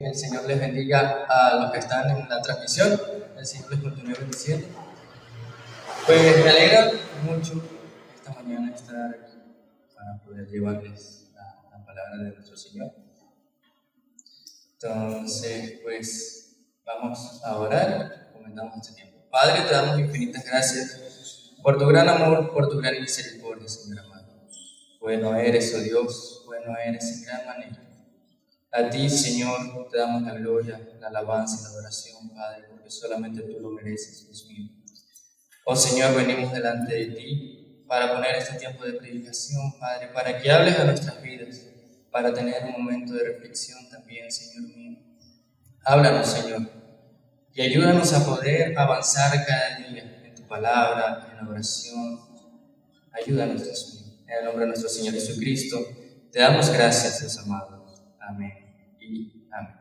El Señor les bendiga a los que están en la transmisión. El Señor les continúe bendiciendo. Pues me alegra mucho esta mañana estar aquí para poder llevarles la palabra de nuestro Señor. Entonces, pues vamos a orar. Comenzamos este tiempo. Padre, te damos infinitas gracias por tu gran amor, por tu gran misericordia, Señor amado. Bueno eres, oh Dios, bueno eres en gran manera. A ti, Señor, te damos la gloria, la alabanza y la adoración, Padre, porque solamente tú lo mereces, Dios mío. Oh Señor, venimos delante de ti para poner este tiempo de predicación, Padre, para que hables a nuestras vidas, para tener un momento de reflexión también, Señor mío. Háblanos, Señor, y ayúdanos a poder avanzar cada día en tu palabra, en la oración. Ayúdanos, Dios mío. En el nombre de nuestro Señor Jesucristo, te damos gracias, Dios amado. Amén y amén.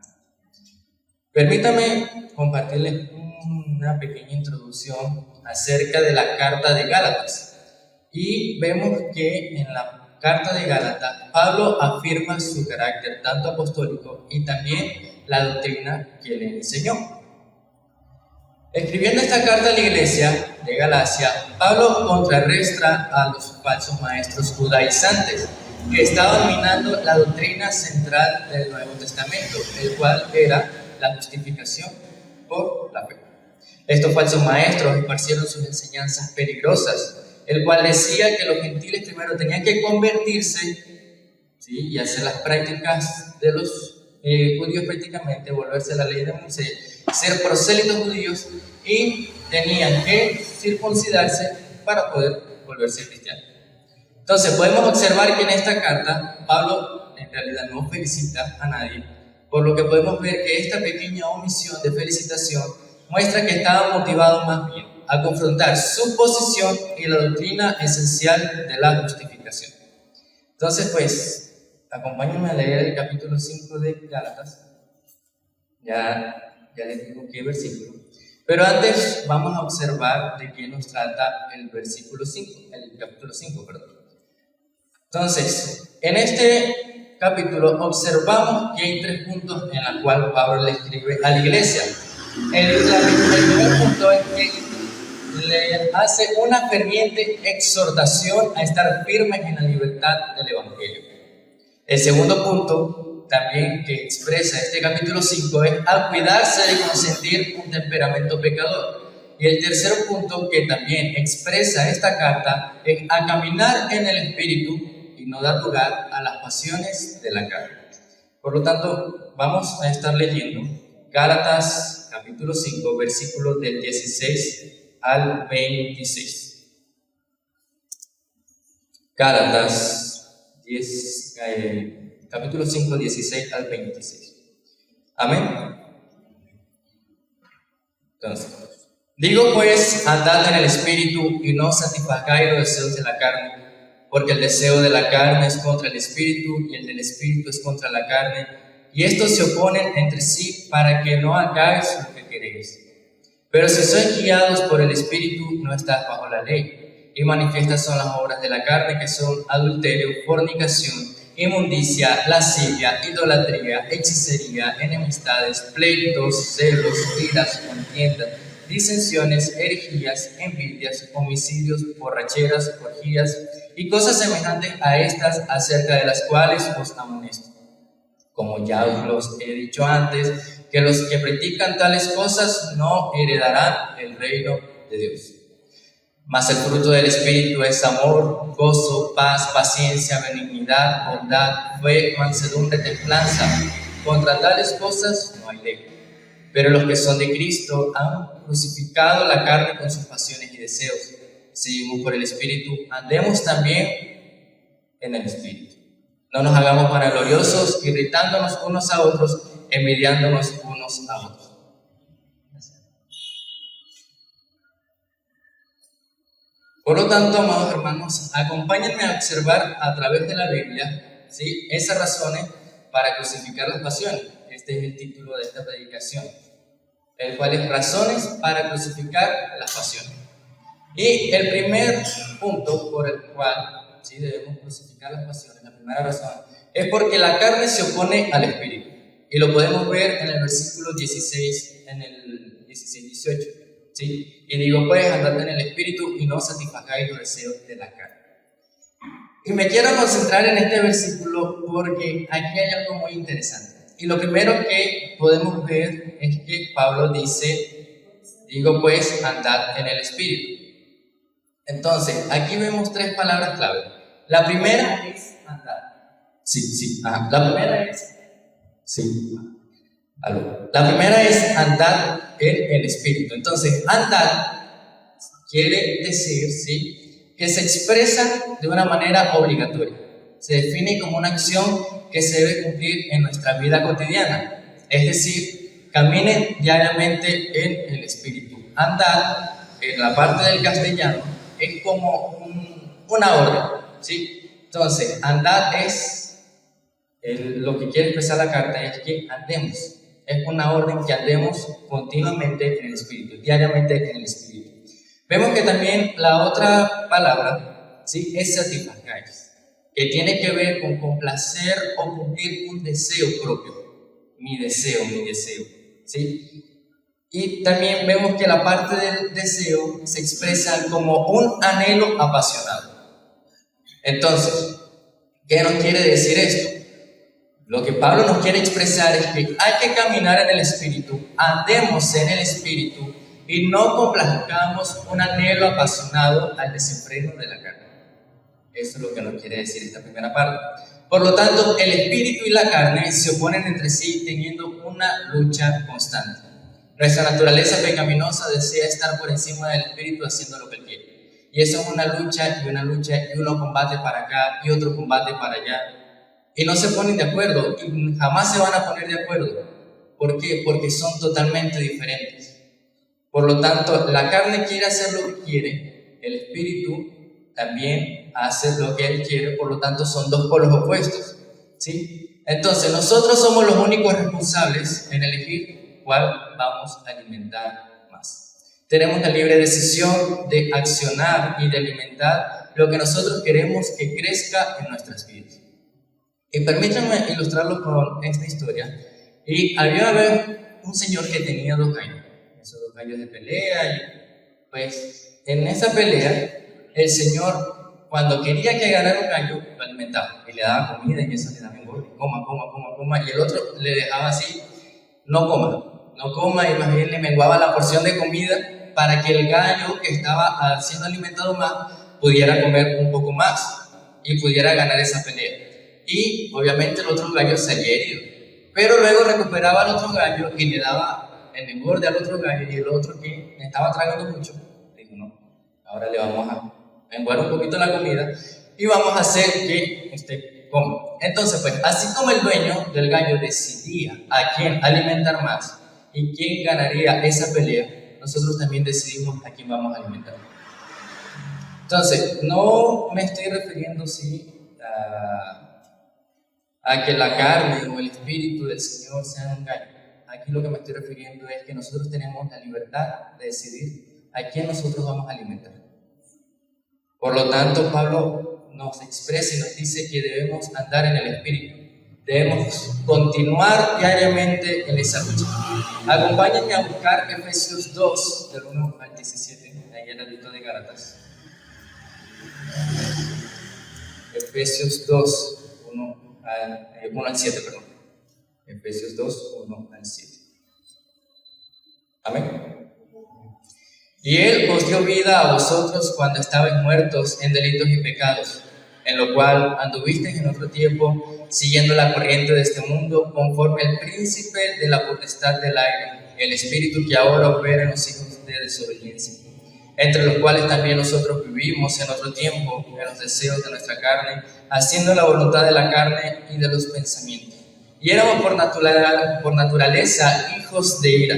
Permítame compartirles una pequeña introducción acerca de la carta de Gálatas. Y vemos que en la carta de Gálatas, Pablo afirma su carácter tanto apostólico y también la doctrina que le enseñó. Escribiendo esta carta a la iglesia de Galacia, Pablo contrarresta a los falsos maestros judaizantes que estaban dominando la doctrina central del Nuevo Testamento, el cual era la justificación por la fe. Estos falsos maestros esparcieron sus enseñanzas peligrosas, el cual decía que los gentiles primero tenían que convertirse, ¿sí?, y hacer las prácticas de los judíos, prácticamente volverse a la ley de Moisés, ser prosélitos judíos, y tenían que circuncidarse para poder volverse cristianos. Entonces podemos observar que en esta carta Pablo en realidad no felicita a nadie, por lo que podemos ver que esta pequeña omisión de felicitación muestra que estaba motivado más bien a confrontar su posición y la doctrina esencial de la justificación. Entonces, pues, acompáñenme a leer el capítulo 5 de Gálatas. Ya les digo qué versículo. Pero antes vamos a observar de qué nos trata el capítulo 5, perdón. Entonces, en este capítulo observamos que hay 3 puntos en los cuales Pablo le escribe a la iglesia. El primer punto es que le hace una ferviente exhortación a estar firmes en la libertad del Evangelio. El segundo punto, también que expresa este capítulo 5, es a cuidarse de consentir un temperamento pecador. Y el tercer punto que también expresa esta carta es a caminar en el Espíritu y no dar lugar a las pasiones de la carne. Por lo tanto, vamos a estar leyendo Gálatas capítulo 5, versículos del 16 al 26. Gálatas capítulo 5, 16 al 26. Amén. Entonces, digo pues, andad en el Espíritu y no satisfagáis los deseos de la carne, porque el deseo de la carne es contra el Espíritu y el del Espíritu es contra la carne, y estos se oponen entre sí para que no hagáis lo que queréis. Pero si sois guiados por el Espíritu, no estáis bajo la ley. Y manifiestas son las obras de la carne, que son adulterio, fornicación, inmundicia, lascivia, idolatría, hechicería, enemistades, pleitos, celos, iras, contiendas, disensiones, herejías, envidias, homicidios, borracheras, orgías y cosas semejantes a estas, acerca de las cuales os amonesto. Como ya os los he dicho antes, que los que practican tales cosas no heredarán el reino de Dios. Mas el fruto del Espíritu es amor, gozo, paz, paciencia, benignidad, bondad, fe, mansedumbre, templanza. Contra tales cosas no hay ley. Pero los que son de Cristo han crucificado la carne con sus pasiones y deseos. Si vivimos por el Espíritu, andemos también en el Espíritu. No nos hagamos vanagloriosos, irritándonos unos a otros, envidiándonos unos a otros. Por lo tanto, amados hermanos, acompáñenme a observar a través de la Biblia, ¿sí?, esas razones para crucificar las pasiones. Este es el título de esta predicación, el cual es razones para crucificar las pasiones. Y el primer punto por el cual, ¿sí?, debemos crucificar las pasiones, la primera razón, es porque la carne se opone al Espíritu. Y lo podemos ver en el versículo 16, en el 16-18, ¿sí? Y digo, pues, andad en el Espíritu y no satisfagáis los deseos de la carne. Y me quiero concentrar en este versículo porque aquí hay algo muy interesante. Y lo primero que podemos ver es que Pablo dice, digo pues, andad en el Espíritu. Entonces, aquí vemos tres palabras clave. La primera es andar. Sí, ajá. La primera es, sí, algo. La primera es andar en el Espíritu. Entonces, andar quiere decir, sí, que se expresa de una manera obligatoria. Se define como una acción que se debe cumplir en nuestra vida cotidiana. Es decir, caminen diariamente en el Espíritu. Andar, en la parte del castellano, es como una orden, ¿sí? Entonces, andar es, lo que quiere expresar la carta es que andemos. Es una orden que andemos continuamente en el Espíritu, diariamente en el Espíritu. Vemos que también la otra palabra, ¿sí?, es satisfagáis, que tiene que ver con complacer o cumplir un deseo propio. Mi deseo, ¿sí? Y también vemos que la parte del deseo se expresa como un anhelo apasionado. Entonces, ¿qué nos quiere decir esto? Lo que Pablo nos quiere expresar es que hay que caminar en el Espíritu, andemos en el Espíritu y no complazcamos un anhelo apasionado al desenfreno de la carne. Eso es lo que nos quiere decir esta primera parte. Por lo tanto, el Espíritu y la carne se oponen entre sí teniendo una lucha constante. Nuestra naturaleza pecaminosa desea estar por encima del Espíritu haciendo lo que Él quiere. Y eso es una lucha, y uno combate para acá y otro combate para allá. Y no se ponen de acuerdo, y jamás se van a poner de acuerdo. ¿Por qué? Porque son totalmente diferentes. Por lo tanto, la carne quiere hacer lo que quiere, el Espíritu también hace lo que Él quiere, por lo tanto son dos polos opuestos, ¿sí? Entonces, nosotros somos los únicos responsables en elegir cuál vamos a alimentar más. Tenemos la libre decisión de accionar y de alimentar lo que nosotros queremos que crezca en nuestras vidas. Y permítanme ilustrarlo con esta historia. Y había un señor que tenía dos gallos, esos dos gallos de pelea, y pues en esa pelea el señor, cuando quería que ganara un gallo, lo alimentaba y le daba comida y eso le daba engorde, coma, y el otro le dejaba así, no coma, y más bien le menguaba la porción de comida para que el gallo que estaba siendo alimentado más pudiera comer un poco más y pudiera ganar esa pelea. Y obviamente el otro gallo se había herido, pero luego recuperaba al otro gallo y le daba el engorde al otro gallo, y el otro que estaba tragando mucho dijo, no, ahora le vamos a menguar un poquito la comida y vamos a hacer que usted coma. Entonces, pues, así como el dueño del gallo decidía a quién alimentar más y quién ganaría esa pelea, nosotros también decidimos a quién vamos a alimentar. Entonces, no me estoy refiriendo a que la carne o el espíritu del Señor sean un gallo. Aquí lo que me estoy refiriendo es que nosotros tenemos la libertad de decidir a quién nosotros vamos a alimentar. Por lo tanto, Pablo nos expresa y nos dice que debemos andar en el Espíritu. Debemos continuar diariamente en esa lucha. Acompáñenme a buscar Efesios 2, del 1 al 17, ahí en el libro de Gálatas. Efesios 2, 1 al 7, perdón. Efesios 2, 1 al 7. Amén. Y Él os dio vida a vosotros cuando estabais muertos en delitos y pecados, en lo cual anduvisteis en otro tiempo, siguiendo la corriente de este mundo, conforme el príncipe de la potestad del aire, el espíritu que ahora opera en los hijos de desobediencia, entre los cuales también nosotros vivimos en otro tiempo, en los deseos de nuestra carne, haciendo la voluntad de la carne y de los pensamientos. Y éramos por naturaleza hijos de ira,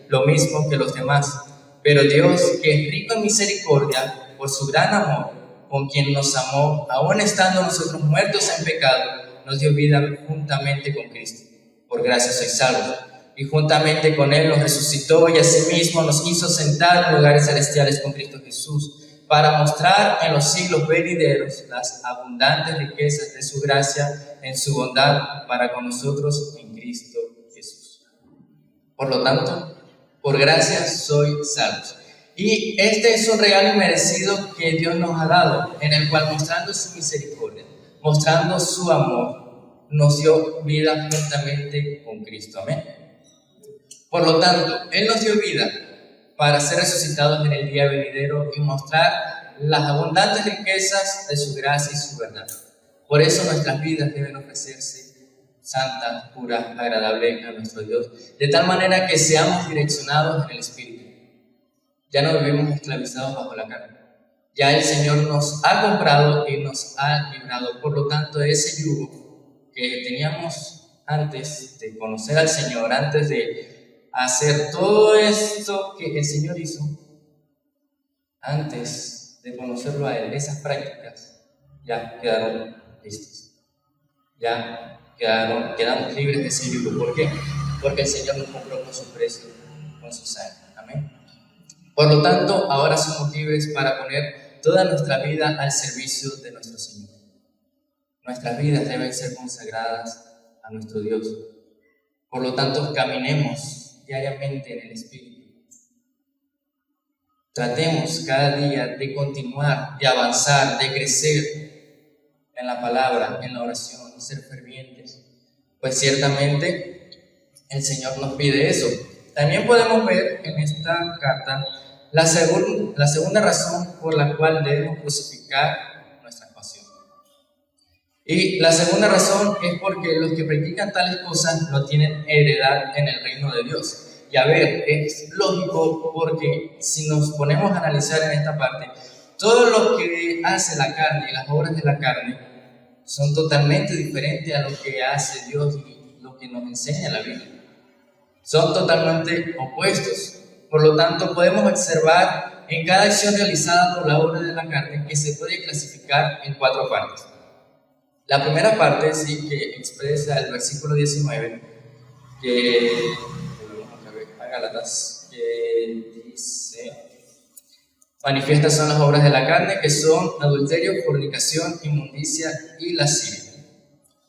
lo mismo que los demás. Pero Dios, que es rico en misericordia, por su gran amor, con quien nos amó, aun estando nosotros muertos en pecado, nos dio vida juntamente con Cristo. Por gracia sois salvos. Y juntamente con Él nos resucitó y asimismo nos hizo sentar en lugares celestiales con Cristo Jesús, para mostrar en los siglos venideros las abundantes riquezas de su gracia en su bondad para con nosotros en Cristo Por lo tanto, por gracia soy salvos. Y este es un regalo inmerecido que Dios nos ha dado, en el cual, mostrando su misericordia, mostrando su amor, nos dio vida juntamente con Cristo. Amén. Por lo tanto, Él nos dio vida para ser resucitados en el día venidero y mostrar las abundantes riquezas de su gracia y su verdad. Por eso nuestras vidas deben ofrecerse santas, puras, agradables a nuestro Dios, de tal manera que seamos direccionados en el Espíritu. Ya no vivimos esclavizados bajo la carne. Ya el Señor nos ha comprado y nos ha librado. Por lo tanto, ese yugo que teníamos antes de conocer al Señor, antes de hacer todo esto que el Señor hizo, antes de conocerlo a Él, esas prácticas ya quedaron listas. Ya quedamos libres de ese yugo. ¿Por qué? Porque el Señor nos compró con su precio, con su sangre. Amén. Por lo tanto, ahora somos libres para poner toda nuestra vida al servicio de nuestro Señor. Nuestras vidas deben ser consagradas a nuestro Dios. Por lo tanto, caminemos diariamente en el Espíritu. Tratemos cada día de continuar, de avanzar, de crecer en la palabra, en la oración, ser fervientes. Pues ciertamente el Señor nos pide eso. También podemos ver en esta carta la segunda razón por la cual debemos crucificar nuestra pasión. Y la segunda razón es porque los que practican tales cosas no tienen heredad en el reino de Dios. Y a ver, es lógico porque si nos ponemos a analizar en esta parte, todo lo que hace la carne y las obras de la carne son totalmente diferentes a lo que hace Dios y lo que nos enseña la Biblia. Son totalmente opuestos. Por lo tanto, podemos observar en cada acción realizada por la obra de la carne que se puede clasificar en 4 partes. La primera parte, sí, que expresa el versículo 19, que Gálatas, que dice: manifiestas son las obras de la carne, que son adulterio, fornicación, inmundicia y lascivia.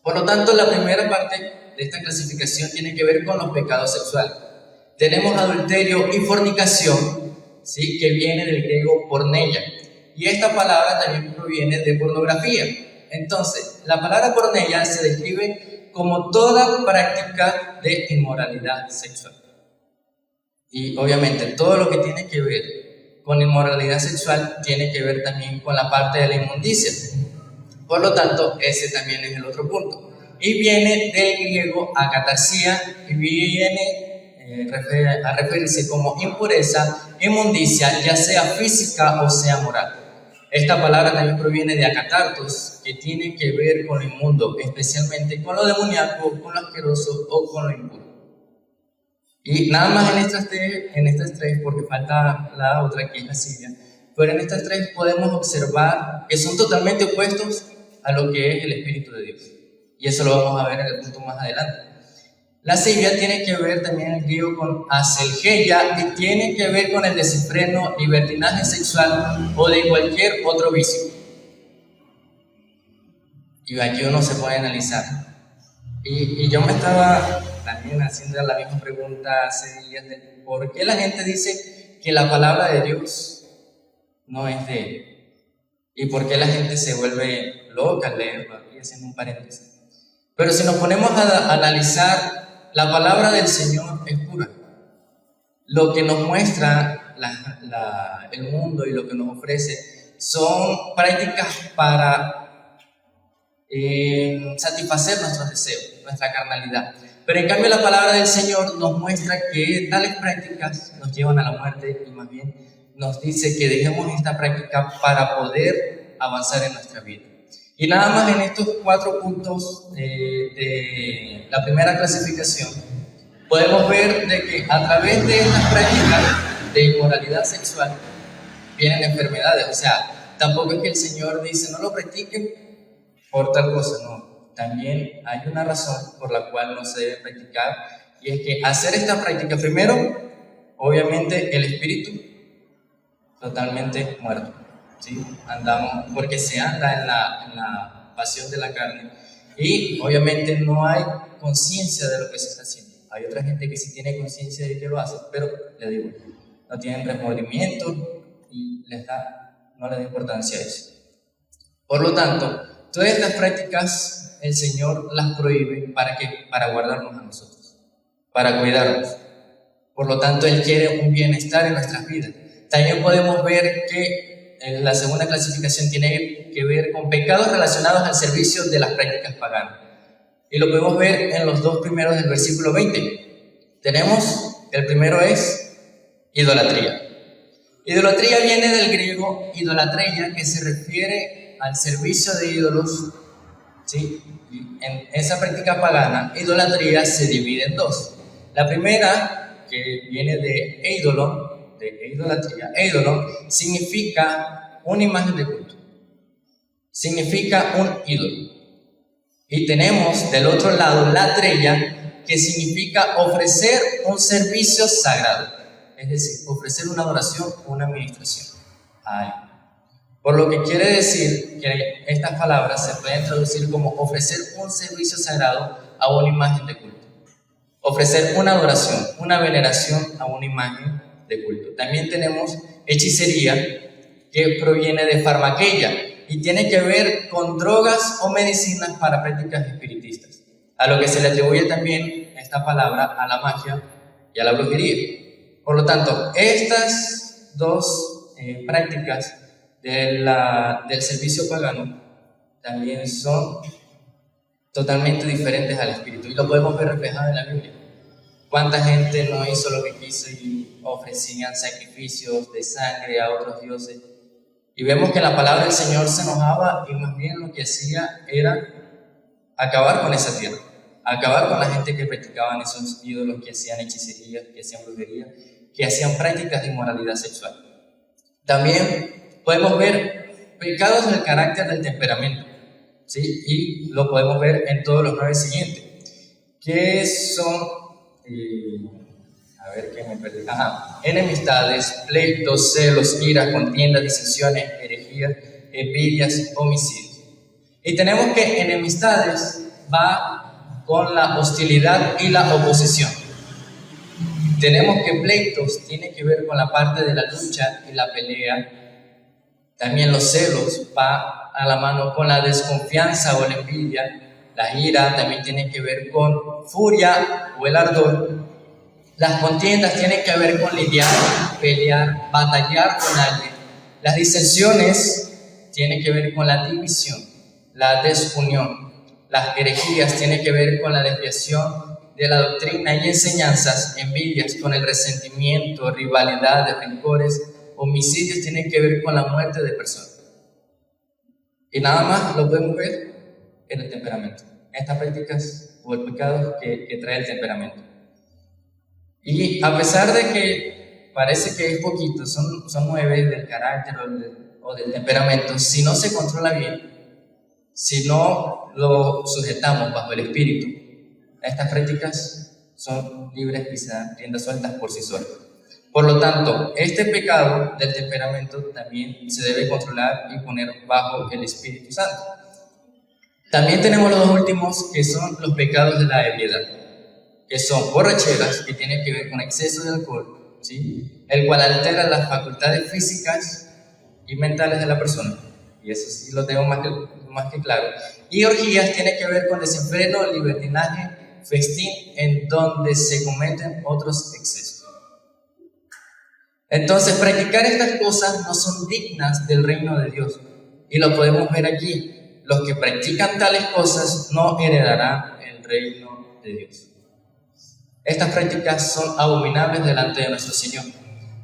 Por lo tanto, la primera parte de esta clasificación tiene que ver con los pecados sexuales. Tenemos adulterio y fornicación, ¿sí?, que viene del griego porneia. Y esta palabra también proviene de pornografía. Entonces, la palabra porneia se describe como toda práctica de inmoralidad sexual. Y obviamente todo lo que tiene que ver con inmoralidad sexual tiene que ver también con la parte de la inmundicia. Por lo tanto, ese también es el otro punto. Y viene del griego akatarsia y viene a referirse como impureza, inmundicia, ya sea física o sea moral. Esta palabra también proviene de akatartos, que tiene que ver con lo inmundo, especialmente con lo demoníaco, con lo asqueroso o con lo impuro. Y nada más en estas tres, porque falta la otra que es lascivia, pero en estas tres podemos observar que son totalmente opuestos a lo que es el Espíritu de Dios. Y eso lo vamos a ver en el punto más adelante. Lascivia tiene que ver también el griego con aselgeia y tiene que ver con el desenfreno, libertinaje sexual o de cualquier otro vicio. Y aquí uno se puede analizar. Y yo me estaba también haciendo la misma pregunta hace días de por qué la gente dice que la palabra de Dios no es de Él. Y por qué la gente se vuelve loca al leerlo, aquí haciendo un paréntesis. Pero si nos ponemos a analizar, la palabra del Señor es pura. Lo que nos muestra el mundo y lo que nos ofrece son prácticas para satisfacer nuestros deseos, nuestra carnalidad. Pero en cambio la palabra del Señor nos muestra que tales prácticas nos llevan a la muerte y más bien nos dice que dejemos esta práctica para poder avanzar en nuestra vida. Y nada más en estos 4 puntos de la primera clasificación podemos ver de que a través de estas prácticas de inmoralidad sexual vienen enfermedades. O sea, tampoco es que el Señor dice no lo practiquen por tal cosa, no. También hay una razón por la cual no se debe practicar, y es que hacer esta práctica, primero, obviamente el espíritu totalmente muerto, ¿sí? Andamos, porque se anda en la pasión de la carne, y obviamente no hay conciencia de lo que se está haciendo. Hay otra gente que sí tiene conciencia de que lo hace, pero le digo, no tienen remordimiento y no les da importancia a eso. Por lo tanto, todas estas prácticas el Señor las prohíbe para guardarnos a nosotros, para cuidarnos. Por lo tanto, Él quiere un bienestar en nuestras vidas. También podemos ver que la segunda clasificación tiene que ver con pecados relacionados al servicio de las prácticas paganas. Y lo podemos ver en los dos primeros del versículo 20. El primero es idolatría. Idolatría viene del griego idolatreia, que se refiere al servicio de ídolos, ¿sí? En esa práctica pagana, idolatría se divide en dos. La primera, que viene de eidolon, de idolatría, eidolon significa una imagen de culto, significa un ídolo. Y tenemos del otro lado latreia, que significa ofrecer un servicio sagrado, es decir, ofrecer una adoración, una administración a alguien. Por lo que quiere decir que estas palabras se pueden traducir como ofrecer un servicio sagrado a una imagen de culto, ofrecer una adoración, una veneración a una imagen de culto. También tenemos hechicería, que proviene de farmaqueia y tiene que ver con drogas o medicinas para prácticas espiritistas, a lo que se le atribuye también esta palabra a la magia y a la brujería. Por lo tanto, estas dos prácticas del servicio pagano también son totalmente diferentes al espíritu, y lo podemos ver reflejado en la Biblia. ¿Cuánta gente no hizo lo que quiso y ofrecían sacrificios de sangre a otros dioses? Y vemos que la palabra del Señor se enojaba, y más bien lo que hacía era acabar con esa tierra, acabar con la gente que practicaban esos ídolos, que hacían hechicería, que hacían brujería, que hacían prácticas de inmoralidad sexual. También podemos ver pecados del carácter del temperamento, ¿sí? Y lo podemos ver en todos los 9 siguientes, que son, enemistades, pleitos, celos, iras, contiendas, disensiones, herejías, envidias, homicidios. Y tenemos que enemistades va con la hostilidad y la oposición. Tenemos que pleitos tiene que ver con la parte de la lucha y la pelea. También los celos va a la mano con la desconfianza o la envidia. La ira también tiene que ver con furia o el ardor. Las contiendas tienen que ver con lidiar, pelear, batallar con alguien. Las disensiones tienen que ver con la división, la desunión. Las herejías tienen que ver con la desviación de la doctrina y enseñanzas. Envidias con el resentimiento, rivalidades, rencores. Homicidios tienen que ver con la muerte de personas. Y nada más lo podemos ver en el temperamento. Estas prácticas o el pecado que trae el temperamento. Y a pesar de que parece que es poquito, son 9 del carácter o del temperamento, si no se controla bien, si no lo sujetamos bajo el espíritu, estas prácticas son libres y se dan riendas sueltas por sí solas. Por lo tanto, este pecado del temperamento también se debe controlar y poner bajo el Espíritu Santo. También tenemos los dos últimos, que son los pecados de la ebriedad, que son borracheras, que tienen que ver con exceso de alcohol, ¿sí? El cual altera las facultades físicas y mentales de la persona, y eso sí lo tengo más que claro. Y orgías tiene que ver con desenfreno, libertinaje, festín, en donde se cometen otros excesos. Entonces, practicar estas cosas no son dignas del reino de Dios, y lo podemos ver aquí. Los que practican tales cosas no heredarán el reino de Dios. Estas prácticas son abominables delante de nuestro Señor.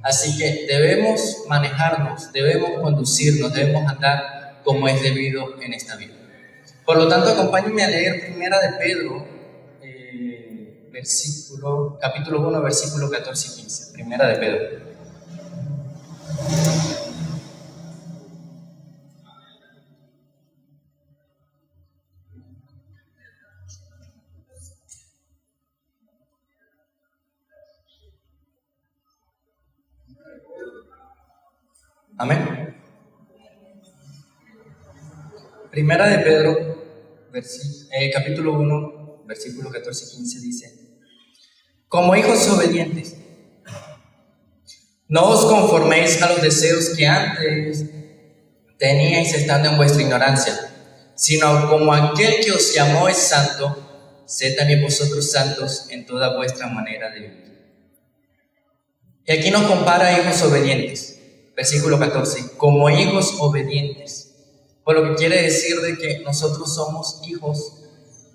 Así que debemos manejarnos, debemos conducirnos, debemos andar como es debido en esta vida. Por lo tanto, acompáñenme a leer Primera de Pedro, capítulo 1, versículo 14 y 15. Primera de Pedro. Amén. Primera de Pedro, capítulo 1, versículo 14 y 15 dice: Como hijos obedientes, no os conforméis a los deseos que antes teníais estando en vuestra ignorancia, sino como aquel que os llamó es santo, sed también vosotros santos en toda vuestra manera de vivir. Y aquí nos compara a hijos obedientes. Versículo 14, como hijos obedientes. Por lo que quiere decir de que nosotros somos hijos,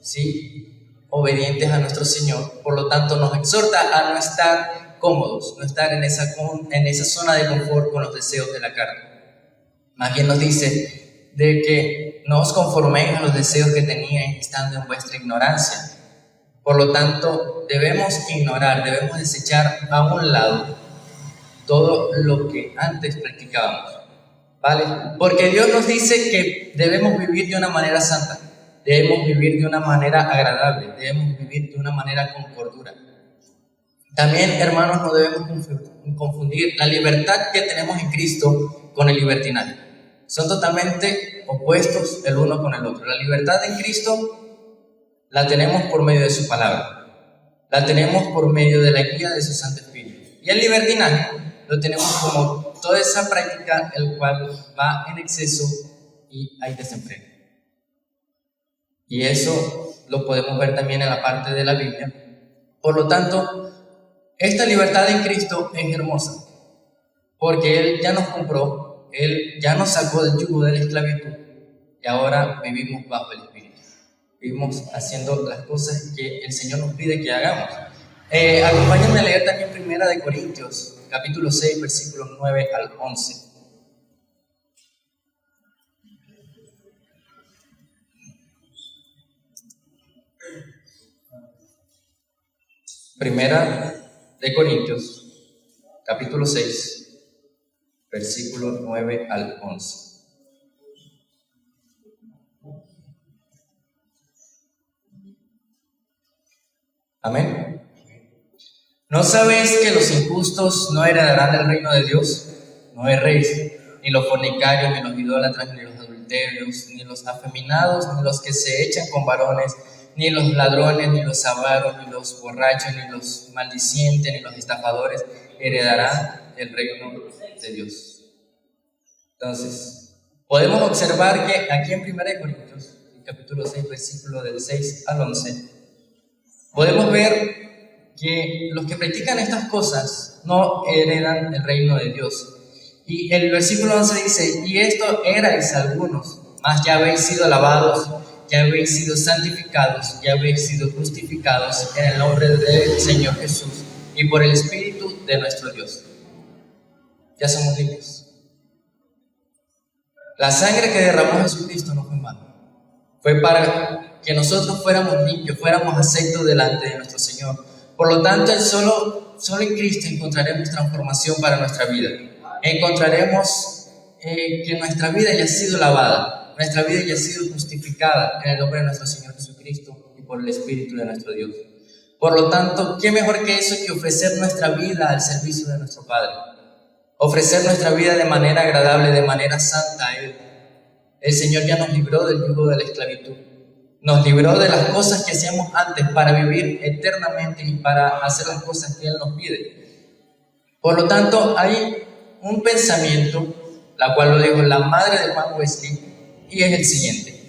¿sí?, obedientes a nuestro Señor. Por lo tanto, nos exhorta a no estar cómodos, no estar en esa zona de confort con los deseos de la carne. Más bien nos dice de que no os conforméis a los deseos que teníais estando en vuestra ignorancia. Por lo tanto, debemos ignorar, debemos desechar a un lado todo lo que antes practicábamos, ¿vale? Porque Dios nos dice que debemos vivir de una manera santa, debemos vivir de una manera agradable, debemos vivir de una manera con cordura. También, hermanos, no debemos confundir la libertad que tenemos en Cristo con el libertinaje. Son totalmente opuestos el uno con el otro. La libertad en Cristo la tenemos por medio de su palabra, la tenemos por medio de la guía de su Santo Espíritu. Y el libertinaje lo tenemos como toda esa práctica el cual va en exceso y hay desenfreno. Y eso lo podemos ver también en la parte de la Biblia. Por lo tanto, esta libertad en Cristo es hermosa, porque Él ya nos compró, Él ya nos sacó del yugo de la esclavitud y ahora vivimos bajo el Espíritu. Vivimos haciendo las cosas que el Señor nos pide que hagamos. Acompáñenme a leer también 1 Corintios, capítulo 6, versículos 9 al 11. Primera de Corintios, capítulo 6, versículos 9 al 11. Amén. ¿No sabéis que los injustos no heredarán el reino de Dios? No erréis, ni los fornicarios, ni los idólatras, ni los adulterios, ni los afeminados, ni los que se echan con varones, ni los ladrones, ni los avaros, ni los borrachos, ni los maldicientes, ni los estafadores heredarán el reino de Dios. Entonces, podemos observar que aquí en 1 Corintios, capítulo 6, versículo del 6 al 11, podemos ver que los que practican estas cosas no heredan el reino de Dios. Y el versículo 11 dice, y esto erais algunos, mas ya habéis sido lavados, ya habéis sido santificados, ya habéis sido justificados en el nombre del Señor Jesús y por el Espíritu de nuestro Dios. Ya somos limpios. La sangre que derramó Jesucristo no fue en vano. Fue para que nosotros fuéramos limpios, fuéramos aceptos delante de nuestro Señor. Por lo tanto, solo en Cristo encontraremos transformación para nuestra vida. Encontraremos que nuestra vida ya ha sido lavada, nuestra vida ya ha sido justificada en el nombre de nuestro Señor Jesucristo y por el Espíritu de nuestro Dios. Por lo tanto, ¿qué mejor que eso que ofrecer nuestra vida al servicio de nuestro Padre? Ofrecer nuestra vida de manera agradable, de manera santa a Él. El Señor ya nos libró del yugo de la esclavitud. Nos libró de las cosas que hacíamos antes para vivir eternamente y para hacer las cosas que Él nos pide. Por lo tanto, hay un pensamiento, la cual lo dijo la madre de Juan Wesley, y es el siguiente.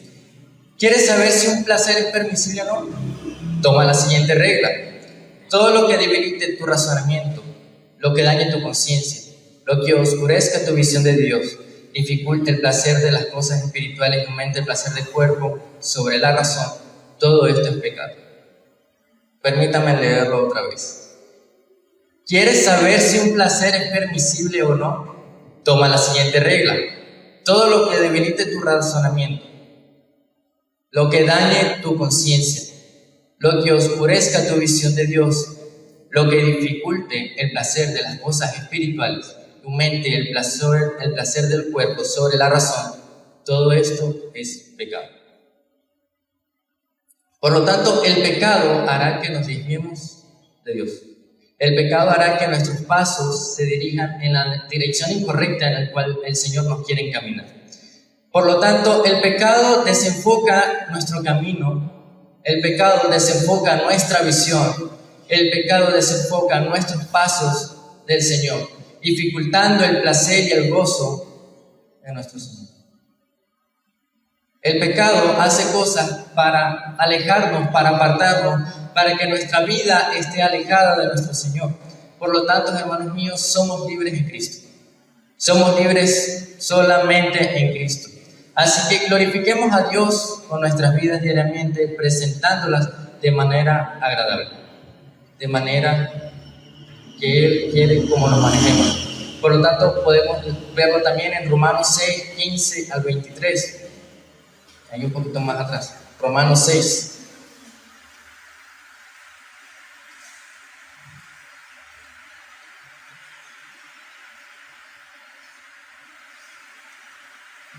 ¿Quieres saber si un placer es permisible o no? Toma la siguiente regla. Todo lo que debilite tu razonamiento, lo que dañe tu conciencia, lo que oscurezca tu visión de Dios, dificulte el placer de las cosas espirituales y aumente el placer del cuerpo sobre la razón, todo esto es pecado. Permítame leerlo otra vez. ¿Quieres saber si un placer es permisible o no? Toma la siguiente regla. Todo lo que debilite tu razonamiento, lo que dañe tu conciencia, lo que oscurezca tu visión de Dios, lo que dificulte el placer de las cosas espirituales, aumente el placer del cuerpo sobre la razón, todo esto es pecado. Por lo tanto, el pecado hará que nos desviemos de Dios. El pecado hará que nuestros pasos se dirijan en la dirección incorrecta en la cual el Señor nos quiere encaminar. Por lo tanto, el pecado desenfoca nuestro camino, el pecado desenfoca nuestra visión, El pecado desenfoca nuestros pasos del Señor, dificultando el placer y el gozo de nuestro Señor. El pecado hace cosas para alejarnos, para apartarnos, para que nuestra vida esté alejada de nuestro Señor. Por lo tanto, hermanos míos, somos libres en Cristo. Somos libres solamente en Cristo. Así que glorifiquemos a Dios con nuestras vidas diariamente, presentándolas de manera agradable, de manera que Él quiere como nos manejemos. Por lo tanto, podemos verlo también en Romanos 6, 15 al 23. Hay un poquito más atrás. Romanos 6.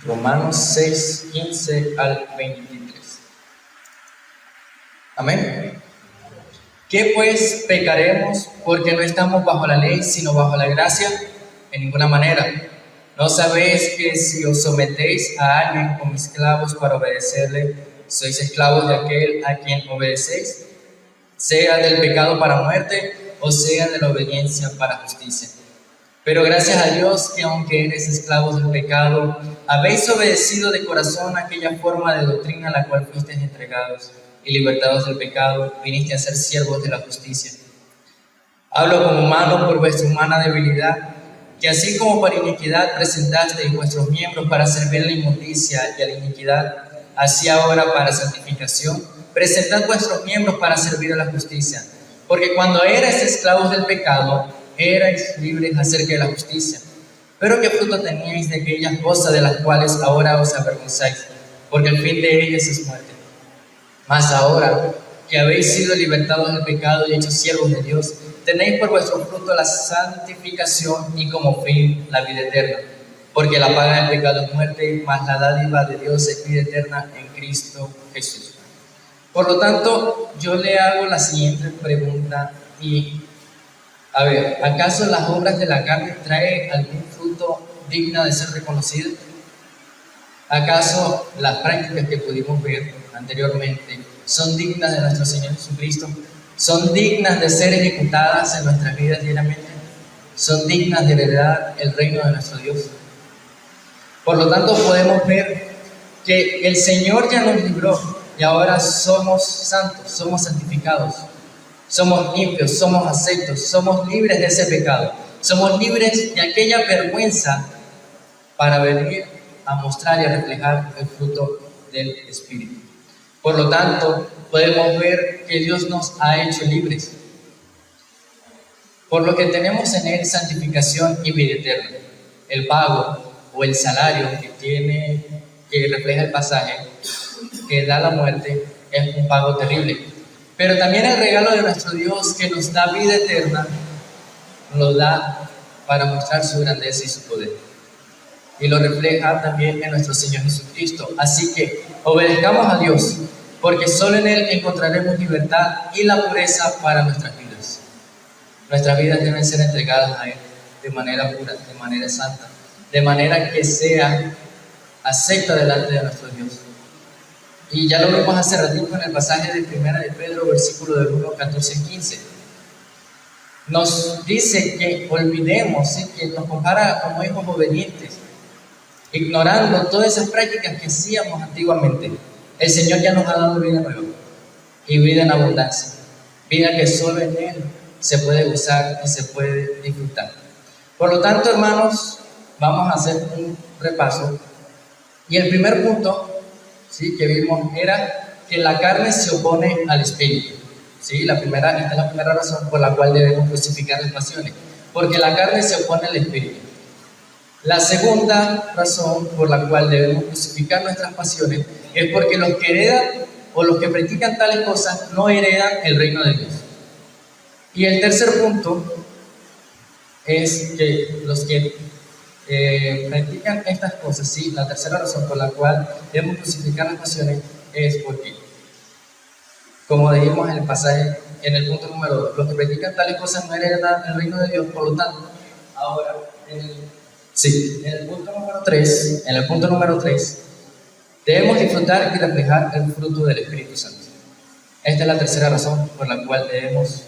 Romanos 6, 15 al 23. Amén. ¿Qué pues pecaremos porque no estamos bajo la ley, sino bajo la gracia? En ninguna manera. ¿No sabéis que si os sometéis a alguien como esclavos para obedecerle, sois esclavos de aquel a quien obedecéis? Sea del pecado para muerte o sea de la obediencia para justicia. Pero gracias a Dios que aunque eres esclavos del pecado, habéis obedecido de corazón aquella forma de doctrina a la cual fuisteis entregados, y libertados del pecado, viniste a ser siervos de la justicia. Hablo como humano por vuestra humana debilidad, que así como para iniquidad presentasteis vuestros miembros para servir a la inmundicia y a la iniquidad, así ahora para santificación, presentad vuestros miembros para servir a la justicia. Porque cuando erais esclavos del pecado, erais libres acerca de la justicia. Pero ¿qué fruto teníais de aquellas cosas de las cuales ahora os avergonzáis? Porque el fin de ellas es muerte. Mas ahora que habéis sido libertados del pecado y hechos siervos de Dios, tenéis por vuestro fruto la santificación y como fin la vida eterna. Porque la paga del pecado es muerte, mas la dádiva de Dios es vida eterna en Cristo Jesús. Por lo tanto, yo le hago la siguiente pregunta a ver, ¿acaso las obras de la carne traen algún fruto digno de ser reconocido? ¿Acaso las prácticas que pudimos ver anteriormente son dignas de nuestro Señor Jesucristo? ¿Son dignas de ser ejecutadas en nuestras vidas diariamente? ¿Son dignas de heredar el reino de nuestro Dios? Por lo tanto, podemos ver que el Señor ya nos libró y ahora somos santos, somos santificados. Somos limpios, somos aceptos, somos libres de ese pecado. Somos libres de aquella vergüenza para venir a mostrar y a reflejar el fruto del Espíritu. Por lo tanto, podemos ver que Dios nos ha hecho libres. Por lo que tenemos en Él santificación y vida eterna. El pago o el salario que refleja el pasaje, que da la muerte, es un pago terrible. Pero también el regalo de nuestro Dios que nos da vida eterna, nos da para mostrar su grandeza y su poder. Y lo refleja también en nuestro Señor Jesucristo. Así que obedezcamos a Dios, porque solo en Él encontraremos libertad y la pureza para nuestras vidas. Nuestras vidas deben ser entregadas a Él de manera pura, de manera santa, de manera que sea acepta delante de nuestro Dios. Y ya lo vimos hace ratito en el pasaje de 1 de Pedro, versículo del 1, 14 y 15. Nos dice que olvidemos, ¿sí? Que nos compara como hijos obedientes, ignorando todas esas prácticas que hacíamos antiguamente. El Señor ya nos ha dado vida nueva y vida en abundancia, vida que solo en Él se puede gozar y se puede disfrutar. Por lo tanto, hermanos, vamos a hacer un repaso. Y el primer punto, ¿sí?, que vimos era que la carne se opone al espíritu. ¿Sí? Esta es la primera razón por la cual debemos crucificar las pasiones, porque la carne se opone al espíritu. La segunda razón por la cual debemos crucificar nuestras pasiones es porque los que heredan o los que practican tales cosas no heredan el reino de Dios. Y el tercer punto es que los que practican estas cosas, ¿sí? La tercera razón por la cual debemos crucificar las pasiones es porque, como dijimos en el pasaje, en el punto número 2, los que practican tales cosas no heredan el reino de Dios. Por lo tanto, ahora, en el punto número 3, debemos disfrutar y reflejar el fruto del Espíritu Santo. Esta es la tercera razón por la cual debemos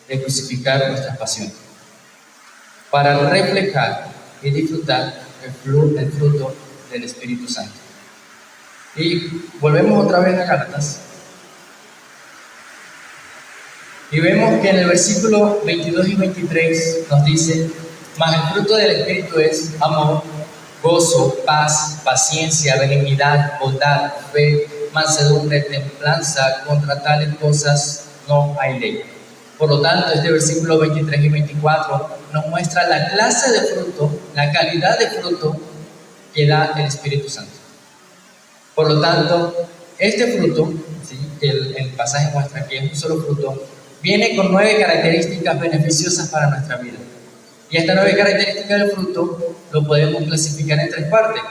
de crucificar nuestras pasiones, para reflejar y disfrutar el fruto del Espíritu Santo. Y volvemos otra vez a Gálatas. Y vemos que en el versículo 22 y 23 nos dice: mas el fruto del Espíritu es amor, gozo, paz, paciencia, benignidad, bondad, fe, mansedumbre, templanza. Contra tales cosas no hay ley. Por lo tanto, este versículo 23 y 24 nos muestra la clase de fruto, la calidad de fruto que da el Espíritu Santo. Por lo tanto, este fruto, ¿sí?, que el pasaje muestra que es un solo fruto, viene con 9 características beneficiosas para nuestra vida. Y esta 9 características del fruto lo podemos clasificar en 3 partes.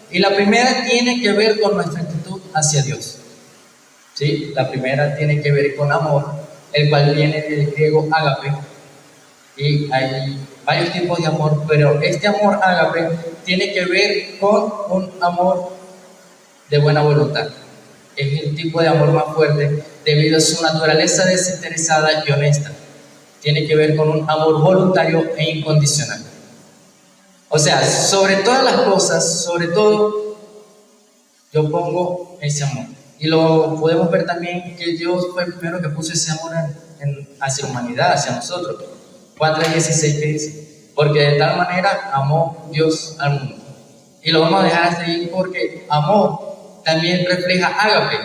Y la primera tiene que ver con nuestra actitud hacia Dios. ¿Sí? La primera tiene que ver con amor, el cual viene del griego ágape. Y hay varios tipos de amor, pero este amor ágape tiene que ver con un amor de buena voluntad. Es el tipo de amor más fuerte debido a su naturaleza desinteresada y honesta. Tiene que ver con un amor voluntario e incondicional. O sea, sobre todas las cosas, sobre todo, yo pongo ese amor. Y lo podemos ver también que Dios fue el primero que puso ese amor hacia la humanidad, hacia nosotros. Juan 3:16 que dice: porque de tal manera amó Dios al mundo. Y lo vamos a dejar hasta ahí porque amor también refleja ágape.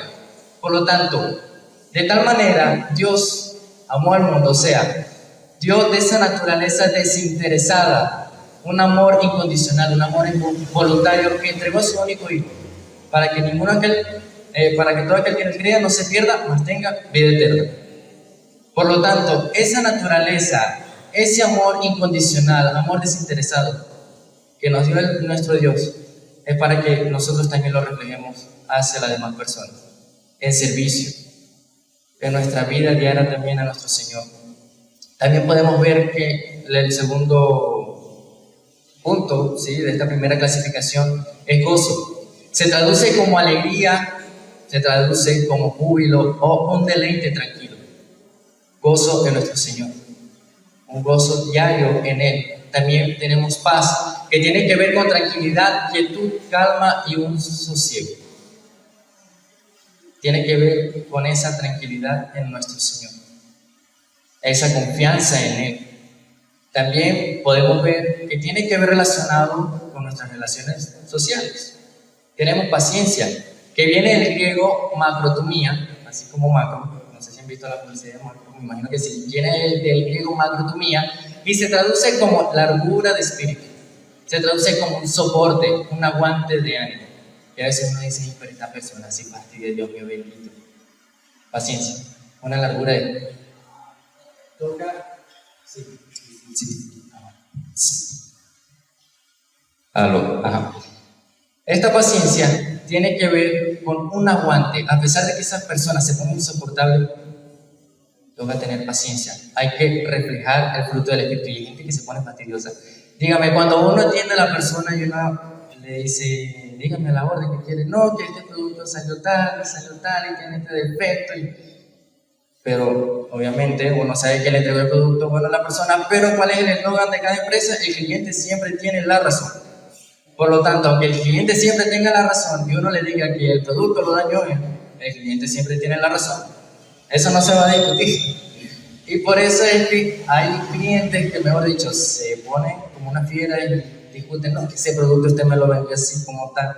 Por lo tanto, de tal manera Dios amó al mundo, o sea, Dios de esa naturaleza desinteresada, un amor incondicional, un amor voluntario, que entregó a su único hijo para que para que todo aquel que en él crea no se pierda, mas tenga vida eterna. Por lo tanto, esa naturaleza, ese amor incondicional, amor desinteresado que nos dio nuestro Dios, es para que nosotros también lo reflejemos hacia las demás personas, en servicio, en nuestra vida diaria también a nuestro Señor. También podemos ver que el segundo punto, ¿sí?, de esta primera clasificación es gozo. Se traduce como alegría, se traduce como júbilo o un deleite tranquilo. Gozo en nuestro Señor, un gozo diario en Él. También tenemos paz, que tiene que ver con tranquilidad, quietud, calma y un sosiego. Tiene que ver con esa tranquilidad en nuestro Señor, esa confianza en Él. También podemos ver que tiene que ver relacionado con nuestras relaciones sociales. Tenemos paciencia, que viene del griego macrotomía, así como macro. No sé si han visto la publicidad de macro, me imagino que sí. Viene del griego macrotomía y se traduce como largura de espíritu. Se traduce como un soporte, un aguante de ánimo. Y a veces uno dice: pero esta persona sí fastidia, Dios mío bendito. Paciencia, una largura de... Toca... Sí. Ajá. Esta paciencia tiene que ver con un aguante. A pesar de que esas personas se ponen insoportables, toca tener paciencia. Hay que reflejar el fruto del Espíritu. Y hay gente que se pone fastidiosa. Dígame, cuando uno atiende a la persona y uno le dice: dígame la orden que quiere. No, que este producto salió tal y tiene este defecto. Pero obviamente uno sabe que le entregó el producto bueno a la persona, pero ¿cuál es el eslogan de cada empresa? El cliente siempre tiene la razón. Por lo tanto, aunque el cliente siempre tenga la razón y uno le diga que el producto lo dañó, el cliente siempre tiene la razón. Eso no se va a discutir. Y por eso es que hay clientes que, mejor dicho, se ponen como una fiera y discuten: no, que ese producto usted me lo vendió así como tal.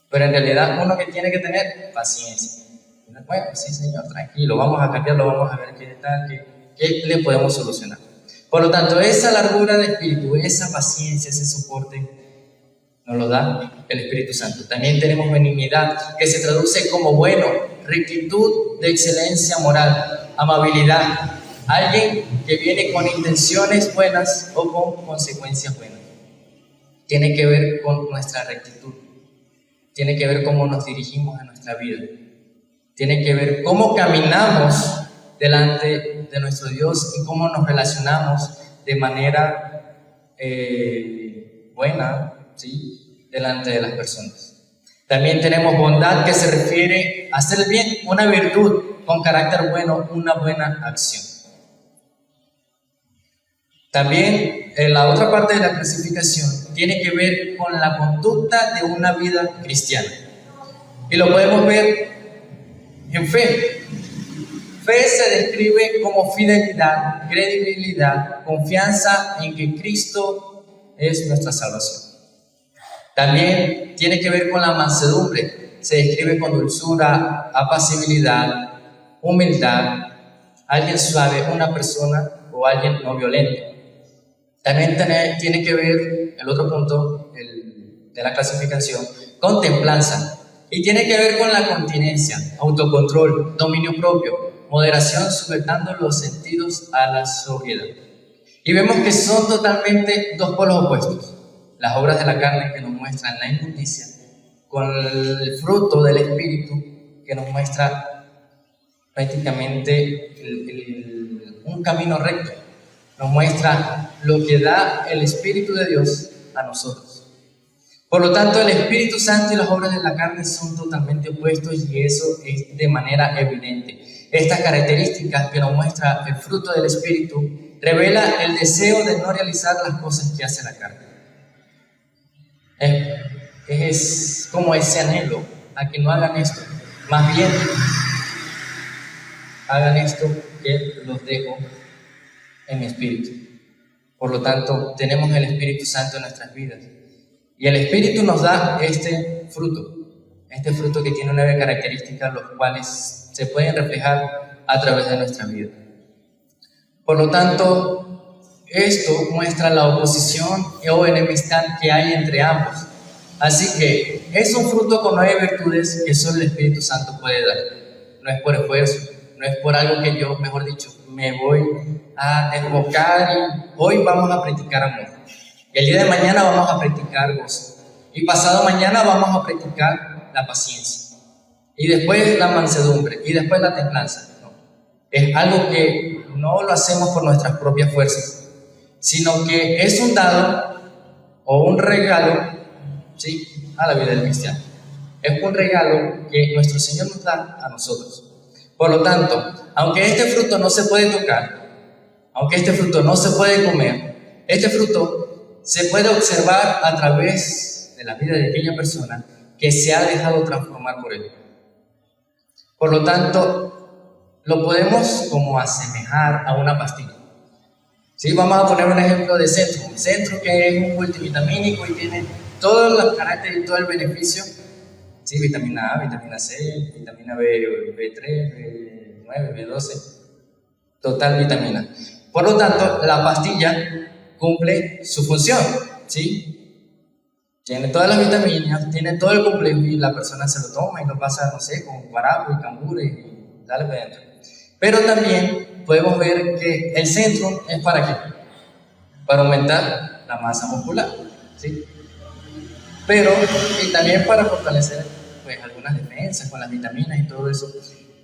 Pero en realidad uno que tiene que tener paciencia. Bueno, sí señor, tranquilo, vamos a cambiarlo, vamos a ver qué tal, qué le podemos solucionar. Por lo tanto, esa largura de espíritu, esa paciencia, ese soporte, nos lo da el Espíritu Santo. También tenemos benignidad, que se traduce como bueno, rectitud de excelencia moral, amabilidad, alguien que viene con intenciones buenas o con consecuencias buenas. Tiene que ver con nuestra rectitud, tiene que ver cómo nos dirigimos en nuestra vida, tiene que ver cómo caminamos delante de nuestro Dios y cómo nos relacionamos de manera buena, ¿sí?, delante de las personas. También tenemos bondad, que se refiere a hacer el bien, una virtud con carácter bueno, una buena acción. También la otra parte de la clasificación tiene que ver con la conducta de una vida cristiana. Y lo podemos ver en fe. Fe se describe como fidelidad, credibilidad, confianza en que Cristo es nuestra salvación. También tiene que ver con la mansedumbre. Se describe con dulzura, apacibilidad, humildad, alguien suave, una persona o alguien no violento. También tiene que ver, el otro punto de la clasificación, con templanza. Y tiene que ver con la continencia, autocontrol, dominio propio, moderación, sujetando los sentidos a la sobriedad. Y vemos que son totalmente dos polos opuestos. Las obras de la carne que nos muestran la injusticia, con el fruto del Espíritu que nos muestra prácticamente un camino recto. Nos muestra lo que da el Espíritu de Dios a nosotros. Por lo tanto, el Espíritu Santo y las obras de la carne son totalmente opuestos, y eso es de manera evidente. Estas características que nos muestra el fruto del Espíritu revela el deseo de no realizar las cosas que hace la carne. Es como ese anhelo a que no hagan esto, más bien hagan esto que los dejo en mi espíritu. Por lo tanto, tenemos el Espíritu Santo en nuestras vidas. Y el Espíritu nos da este fruto que tiene 9 características, los cuales se pueden reflejar a través de nuestra vida. Por lo tanto, esto muestra la oposición o enemistad que hay entre ambos. Así que es un fruto con 9 virtudes que solo el Espíritu Santo puede dar. No es por esfuerzo, no es por algo que yo, mejor dicho, me voy a enfocar y hoy vamos a practicar amor. El día de mañana vamos a practicar gozo. Y pasado mañana vamos a practicar la paciencia. Y después la mansedumbre. Y después la templanza. No. Es algo que no lo hacemos por nuestras propias fuerzas, sino que es un dado o un regalo, ¿sí?, a la vida del cristiano. Es un regalo que nuestro Señor nos da a nosotros. Por lo tanto, aunque este fruto no se puede tocar, aunque este fruto no se puede comer, este fruto se puede observar a través de la vida de aquella persona que se ha dejado transformar por él. Por lo tanto, lo podemos como asemejar a una pastilla. ¿Sí? Vamos a poner un ejemplo de Centrum. Centrum, que es un multivitamínico y tiene todos los caracteres y todo el beneficio. Sí, vitamina A, vitamina C, vitamina B3, B9, B12, total vitamina. Por lo tanto, la pastilla cumple su función, ¿sí? Tiene todas las vitaminas, tiene todo el complejo y la persona se lo toma y lo pasa, no sé, con guarapo y cambur y dale para adentro. Pero también podemos ver que el Centrum es ¿para qué? Para aumentar la masa muscular, ¿sí? Pero y también para fortalecer pues algunas defensas con las vitaminas y todo eso.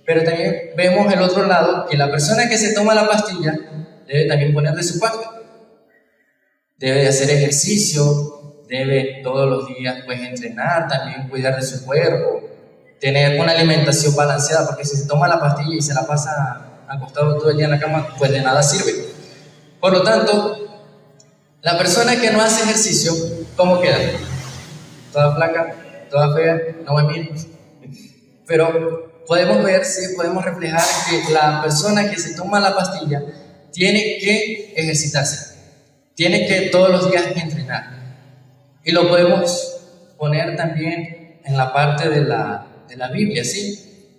Pero también vemos el otro lado, que la persona que se toma la pastilla debe también poner de su parte. Debe de hacer ejercicio, debe todos los días pues entrenar, también cuidar de su cuerpo, tener una alimentación balanceada, porque si se toma la pastilla y se la pasa acostado todo el día en la cama, pues de nada sirve. Por lo tanto, la persona que no hace ejercicio, ¿cómo queda? Toda flaca, toda fea, no me mires. Pero podemos ver, sí, podemos reflejar que la persona que se toma la pastilla tiene que ejercitarse, tiene que todos los días entrenar. Y lo podemos poner también en la parte de la Biblia, ¿sí?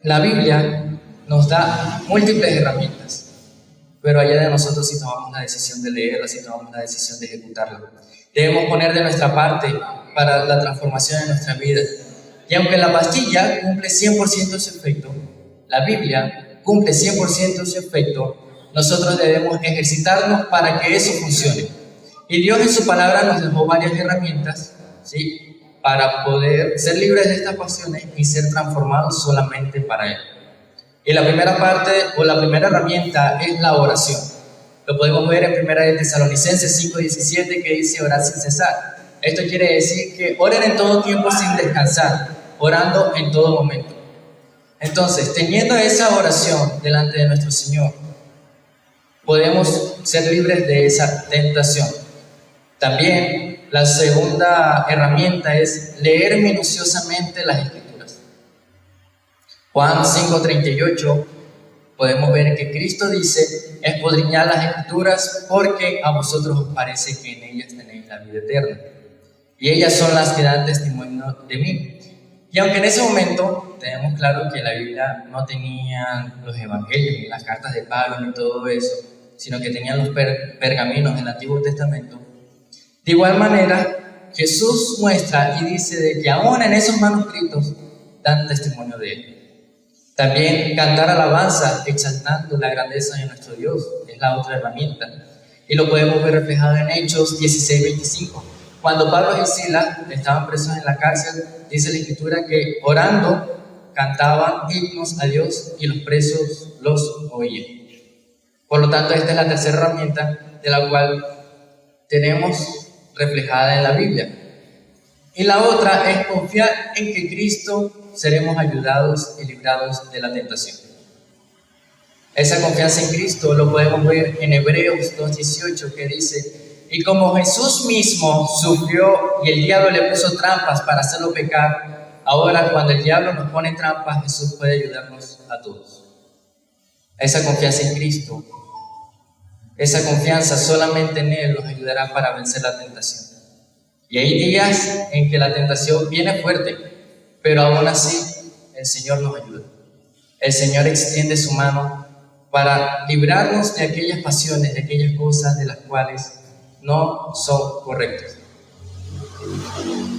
La Biblia nos da múltiples herramientas, pero allá de nosotros si tomamos la decisión de leerla, si tomamos la decisión de ejecutarla. Debemos poner de nuestra parte para la transformación de nuestra vida. Y aunque la pastilla cumple 100% su efecto, la Biblia cumple 100% su efecto, nosotros debemos ejercitarnos para que eso funcione. Y Dios en su palabra nos dejó varias herramientas, ¿sí?, para poder ser libres de estas pasiones y ser transformados solamente para Él. Y la primera parte o la primera herramienta es la oración. Lo podemos ver en 1 Tesalonicenses 5:17, que dice orar sin cesar. Esto quiere decir que oren en todo tiempo sin descansar, orando en todo momento. Entonces, teniendo esa oración delante de nuestro Señor, podemos ser libres de esa tentación. También la segunda herramienta es leer minuciosamente las Escrituras. Juan 5:38 podemos ver que Cristo dice: escudriñad las Escrituras porque a vosotros os parece que en ellas tenéis la vida eterna, y ellas son las que dan testimonio de mí. Y aunque en ese momento tenemos claro que la Biblia no tenía los evangelios, ni las cartas de Pablo, ni todo eso, sino que tenían los pergaminos del Antiguo Testamento, de igual manera Jesús muestra y dice de que aún en esos manuscritos dan testimonio de Él. También cantar alabanza exaltando la grandeza de nuestro Dios es la otra herramienta, y lo podemos ver reflejado en Hechos 16:25. Cuando Pablo y Silas estaban presos en la cárcel, dice la Escritura que orando cantaban himnos a Dios y los presos los oían. Por lo tanto, esta es la tercera herramienta de la cual tenemos reflejada en la Biblia. Y la otra es confiar en que Cristo seremos ayudados y librados de la tentación. Esa confianza en Cristo lo podemos ver en Hebreos 2:18, que dice: y como Jesús mismo sufrió y el diablo le puso trampas para hacerlo pecar, ahora cuando el diablo nos pone trampas, Jesús puede ayudarnos a todos. Esa confianza en Cristo, esa confianza solamente en Él nos ayudará para vencer la tentación. Y hay días en que la tentación viene fuerte, pero aún así el Señor nos ayuda. El Señor extiende su mano para librarnos de aquellas pasiones, de aquellas cosas de las cuales no son correctas.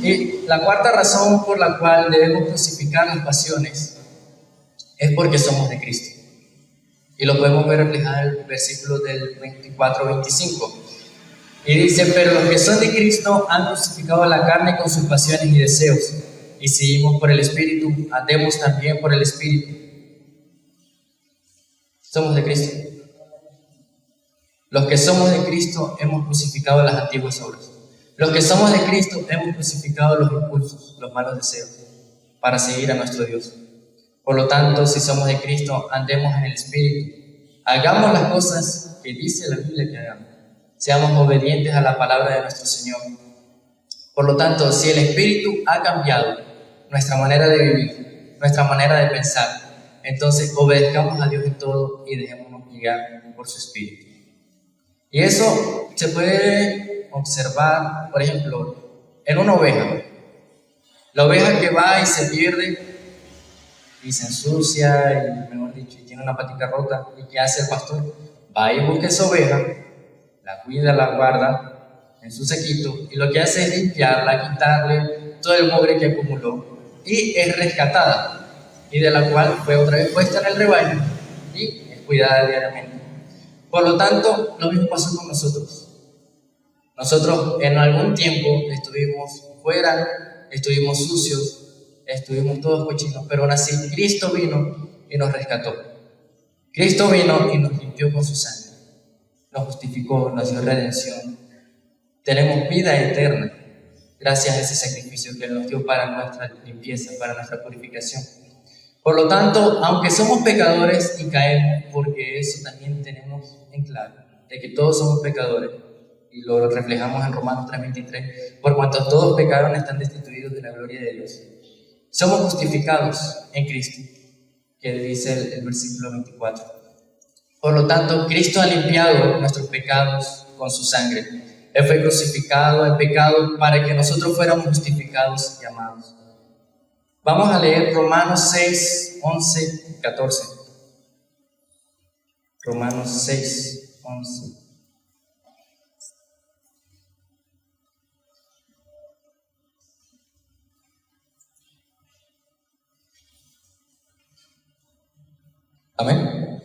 Y la cuarta razón por la cual debemos crucificar las pasiones es porque somos de Cristo. Y lo podemos ver reflejado en el versículo del 24-25. Y dice: pero los que son de Cristo han crucificado la carne con sus pasiones y deseos. Y si vivimos por el Espíritu, andemos también por el Espíritu. Somos de Cristo. Los que somos de Cristo hemos crucificado las antiguas obras. Los que somos de Cristo hemos crucificado los impulsos, los malos deseos, para seguir a nuestro Dios. Por lo tanto, si somos de Cristo, andemos en el Espíritu. Hagamos las cosas que dice la Biblia que hagamos. Seamos obedientes a la palabra de nuestro Señor. Por lo tanto, si el Espíritu ha cambiado nuestra manera de vivir, nuestra manera de pensar, entonces obedezcamos a Dios en todo y dejémonos guiar por su Espíritu. Y eso se puede observar, por ejemplo, en una oveja. La oveja que va y se pierde y se ensucia y, mejor dicho, y tiene una patita rota, ¿y qué hace el pastor? Va y busca esa oveja, la cuida, la guarda en su saquito, y lo que hace es limpiarla, quitarle todo el mugre que acumuló, y es rescatada, y de la cual fue otra vez puesta en el rebaño y es cuidada diariamente. Por lo tanto, lo mismo pasó con nosotros. Nosotros en algún tiempo estuvimos fuera, estuvimos sucios, estuvimos todos cochinos, pero aún así Cristo vino y nos rescató. Cristo vino y nos limpió con su sangre, nos justificó, nos dio redención. Tenemos vida eterna gracias a ese sacrificio que Él nos dio para nuestra limpieza, para nuestra purificación. Por lo tanto, aunque somos pecadores y caemos, porque eso también tenemos en claro, de que todos somos pecadores, y lo reflejamos en Romanos 3:23, por cuanto todos pecaron están destituidos de la gloria de Dios. Somos justificados en Cristo, que dice el versículo 24. Por lo tanto, Cristo ha limpiado nuestros pecados con su sangre. Él fue crucificado en pecado para que nosotros fuéramos justificados y amados. Vamos a leer Romanos 6, 11 y 14. Romanos 6, 11. Amén.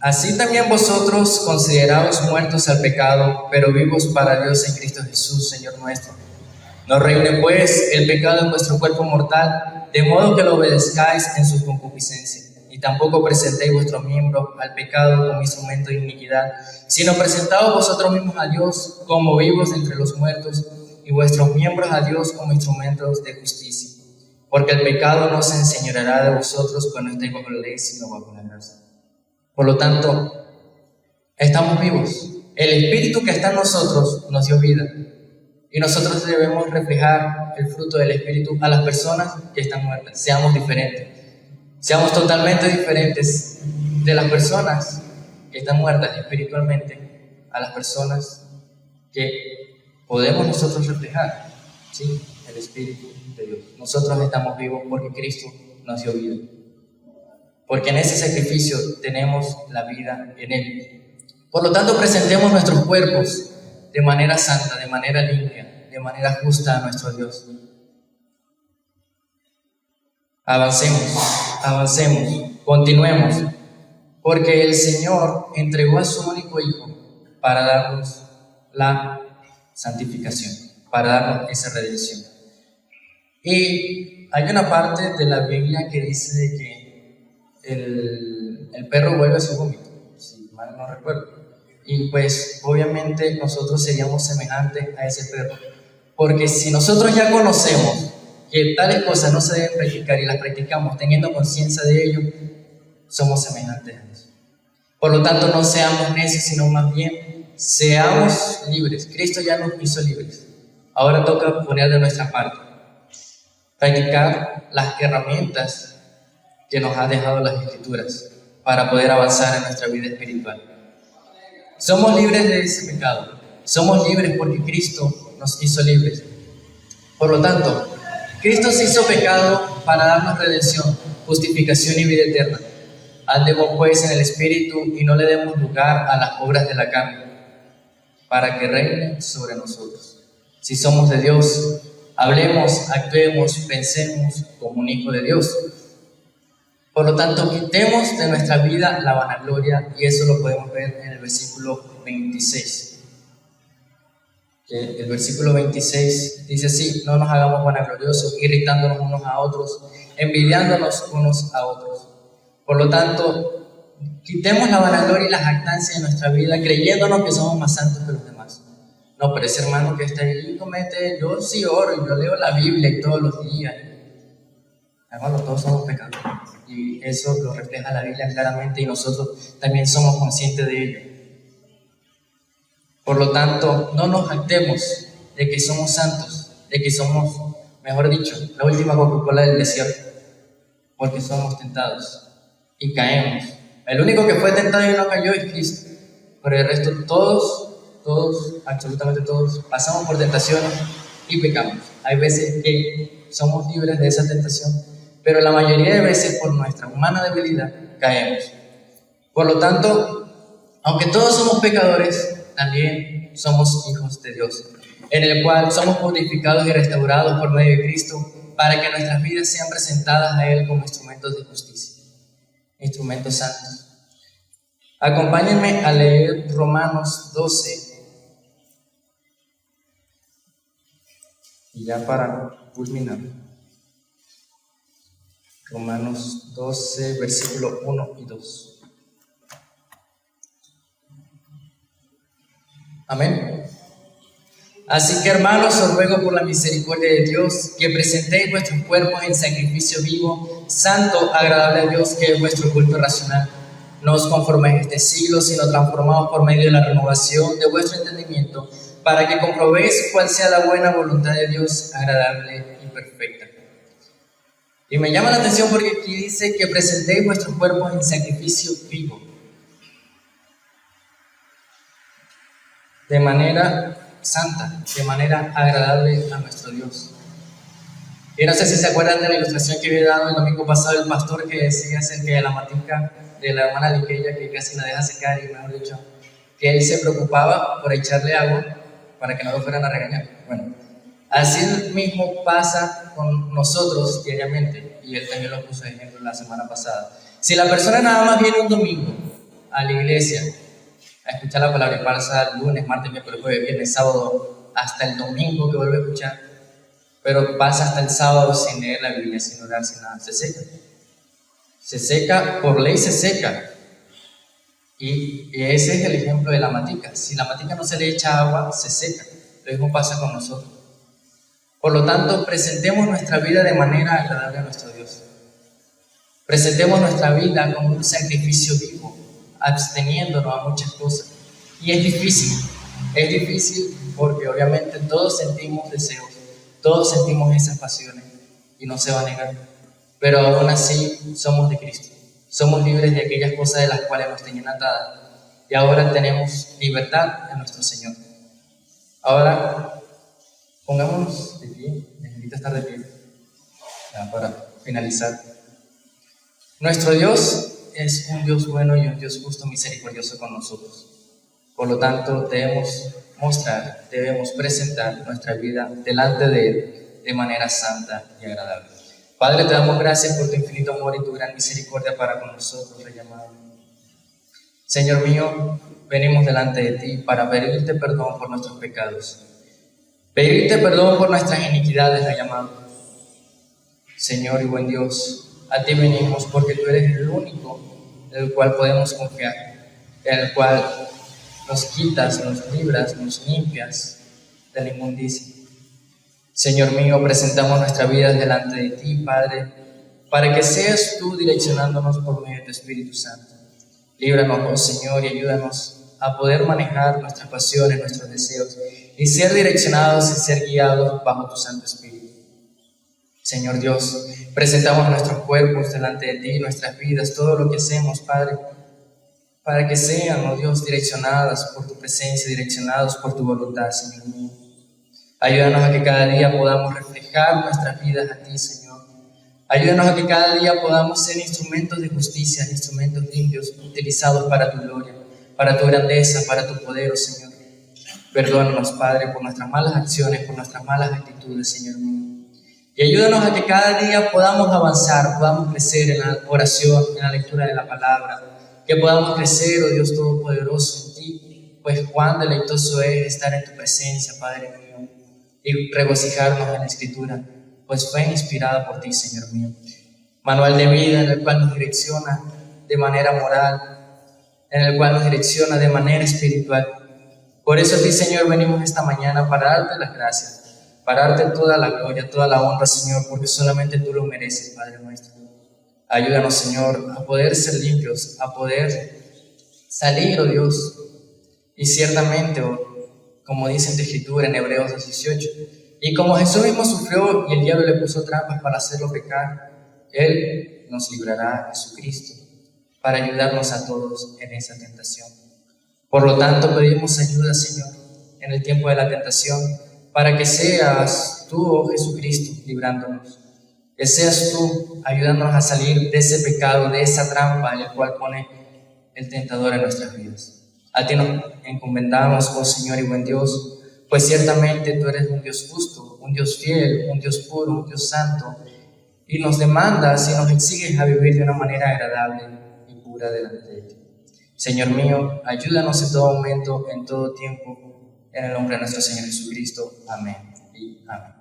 Así también vosotros, considerados muertos al pecado, pero vivos para Dios en Cristo Jesús, Señor nuestro. No reine pues el pecado en vuestro cuerpo mortal, de modo que lo obedezcáis en su concupiscencia, y tampoco presentéis vuestros miembros al pecado como instrumento de iniquidad, sino presentaos vosotros mismos a Dios como vivos entre los muertos, y vuestros miembros a Dios como instrumentos de justicia. porque el pecado no se enseñoreará de vosotros, pues no estáis bajo la ley, sino bajo la gracia. Por lo tanto, estamos vivos. El Espíritu que está en nosotros nos dio vida. Y nosotros debemos reflejar el fruto del Espíritu a las personas que están muertas. Seamos diferentes. Seamos totalmente diferentes de las personas que están muertas espiritualmente a las personas que podemos nosotros reflejar, ¿sí? El Espíritu de Dios. Nosotros estamos vivos porque Cristo nos dio vida. Porque en ese sacrificio tenemos la vida en Él. Por lo tanto, presentemos nuestros cuerpos de manera santa, de manera limpia, de manera justa a nuestro Dios. Avancemos, continuemos, porque el Señor entregó a su único Hijo para darnos la santificación, para darnos esa redención. Y hay una parte de la Biblia que dice de que el perro vuelve a su vómito, si mal no recuerdo. Y pues obviamente nosotros seríamos semejantes a ese perro, porque si nosotros ya conocemos que tales cosas no se deben practicar y las practicamos teniendo conciencia de ello, somos semejantes a eso. Por lo tanto, no seamos necios, sino más bien seamos libres. Cristo ya nos hizo libres. Ahora toca poner de nuestra parte, practicar las herramientas que nos ha dejado las Escrituras para poder avanzar en nuestra vida espiritual. Somos libres de ese pecado. Somos libres porque Cristo nos hizo libres. Por lo tanto, Cristo se hizo pecado para darnos redención, justificación y vida eterna. Andemos pues en el Espíritu y no le demos lugar a las obras de la carne, para que reine sobre nosotros. Si somos de Dios, hablemos, actuemos, pensemos como un hijo de Dios. Por lo tanto, quitemos de nuestra vida la vanagloria, y eso lo podemos ver en el versículo 26. El versículo 26 dice así: no nos hagamos vanagloriosos, irritándonos unos a otros, envidiándonos unos a otros. Por lo tanto, quitemos la vanagloria y la jactancia de nuestra vida, creyéndonos que somos más santos que los demás. No, pero ese hermano que está ahí comete, yo sí oro y yo leo la Biblia y todos los días. Hermano, todos somos pecadores y eso lo refleja la Biblia claramente y nosotros también somos conscientes de ello. Por lo tanto, no nos jactemos de que somos santos, de que somos, mejor dicho, la última Coca-Cola del desierto, porque somos tentados y caemos. El único que fue tentado y no cayó es Cristo, pero el resto todos, absolutamente todos, pasamos por tentaciones y pecamos. Hay veces que somos libres de esa tentación, pero la mayoría de veces por nuestra humana debilidad caemos. Por lo tanto, aunque todos somos pecadores, también somos hijos de Dios, en el cual somos purificados y restaurados por medio de Cristo, para que nuestras vidas sean presentadas a Él como instrumentos de justicia, instrumentos santos. Acompáñenme a leer Romanos 12, y ya para culminar, Romanos 12, versículo 1 y 2. Amén. Así que, hermanos, os ruego por la misericordia de Dios que presentéis vuestros cuerpos en sacrificio vivo, santo, agradable a Dios, que es vuestro culto racional. No os conforméis a este siglo, sino transformaos por medio de la renovación de vuestro entendimiento, para que comprobéis cuál sea la buena voluntad de Dios, agradable y perfecta. Y me llama la atención porque aquí dice que presentéis vuestros cuerpos en sacrificio vivo, de manera santa, de manera agradable a nuestro Dios. Y no sé si se acuerdan de la ilustración que había dado el domingo pasado el pastor, que decía acerca de la matica de la hermana Liqueya, que casi la deja secar, y mejor dicho, que él se preocupaba por echarle agua para que no lo fueran a regañar. Bueno, así mismo pasa con nosotros diariamente, y él también lo puso de ejemplo la semana pasada. Si la persona nada más viene un domingo a la iglesia a escuchar la palabra y pasa lunes, martes, miércoles, jueves, viernes, sábado, hasta el domingo que vuelve a escuchar, pero pasa hasta el sábado sin leer la Biblia, sin orar, sin nada, se seca. Se seca, por ley se seca. Y ese es el ejemplo de la matica. Si la matica no se le echa agua, se seca. Lo mismo pasa con nosotros. Por lo tanto, presentemos nuestra vida de manera agradable a nuestro Dios. Presentemos nuestra vida como un sacrificio vivo, absteniéndonos a muchas cosas. Y es difícil porque obviamente todos sentimos deseos, todos sentimos esas pasiones y no se va a negar. Pero aún así somos de Cristo, somos libres de aquellas cosas de las cuales nos tenían atadas y ahora tenemos libertad en nuestro Señor. Ahora, pongámonos de pie, necesito estar de pie ya, para finalizar. Nuestro Dios es un Dios bueno y un Dios justo, misericordioso con nosotros. Por lo tanto, debemos presentar nuestra vida delante de Él de manera santa y agradable. Padre, te damos gracias por tu infinito amor y tu gran misericordia para con nosotros, Rey amado. Señor mío, venimos delante de ti para pedirte perdón por nuestros pecados, pedirte perdón por nuestras iniquidades, Rey amado. Señor y buen Dios, a ti venimos porque tú eres el único en el cual podemos confiar, en el cual nos quitas, nos libras, nos limpias de la inmundicia. Señor mío, presentamos nuestra vida delante de ti, Padre, para que seas tú direccionándonos por medio de tu Espíritu Santo. Líbranos, oh Señor, y ayúdanos a poder manejar nuestras pasiones, nuestros deseos, y ser direccionados y ser guiados bajo tu Santo Espíritu. Señor Dios, presentamos nuestros cuerpos delante de ti, nuestras vidas, todo lo que hacemos, Padre, para que sean, oh Dios, direccionadas por tu presencia, direccionados por tu voluntad, Señor mío. Ayúdanos a que cada día podamos reflejar nuestras vidas a ti, Señor. Ayúdanos a que cada día podamos ser instrumentos de justicia, instrumentos limpios, utilizados para tu gloria, para tu grandeza, para tu poder, oh Señor. Perdónanos, Padre, por nuestras malas acciones, por nuestras malas actitudes, Señor mío. Y ayúdanos a que cada día podamos avanzar, podamos crecer en la oración, en la lectura de la palabra, que podamos crecer, oh Dios Todopoderoso, en ti, pues cuán deleitoso es estar en tu presencia, Padre mío, y regocijarnos en la Escritura, pues fue inspirada por ti, Señor mío. Manual de vida en el cual nos direcciona de manera moral, en el cual nos direcciona de manera espiritual. Por eso a ti, Señor, venimos esta mañana para darte las gracias, para darte toda la gloria, toda la honra, Señor, porque solamente tú lo mereces, Padre nuestro. Ayúdanos, Señor, a poder ser limpios, a poder salir, oh Dios, y ciertamente, como dice en la Escritura en Hebreos 18, y como Jesús mismo sufrió y el diablo le puso trampas para hacerlo pecar, Él nos librará a Jesucristo para ayudarnos a todos en esa tentación. Por lo tanto, pedimos ayuda, Señor, en el tiempo de la tentación, para que seas tú, oh Jesucristo, librándonos. Que seas tú ayudándonos a salir de ese pecado, de esa trampa en el cual pone el tentador en nuestras vidas. A ti nos encomendamos, oh Señor y buen Dios, pues ciertamente tú eres un Dios justo, un Dios fiel, un Dios puro, un Dios santo, y nos demandas y nos exiges a vivir de una manera agradable y pura delante de ti. Señor mío, ayúdanos en todo momento, en todo tiempo, en el nombre de nuestro Señor Jesucristo. Amén y amén.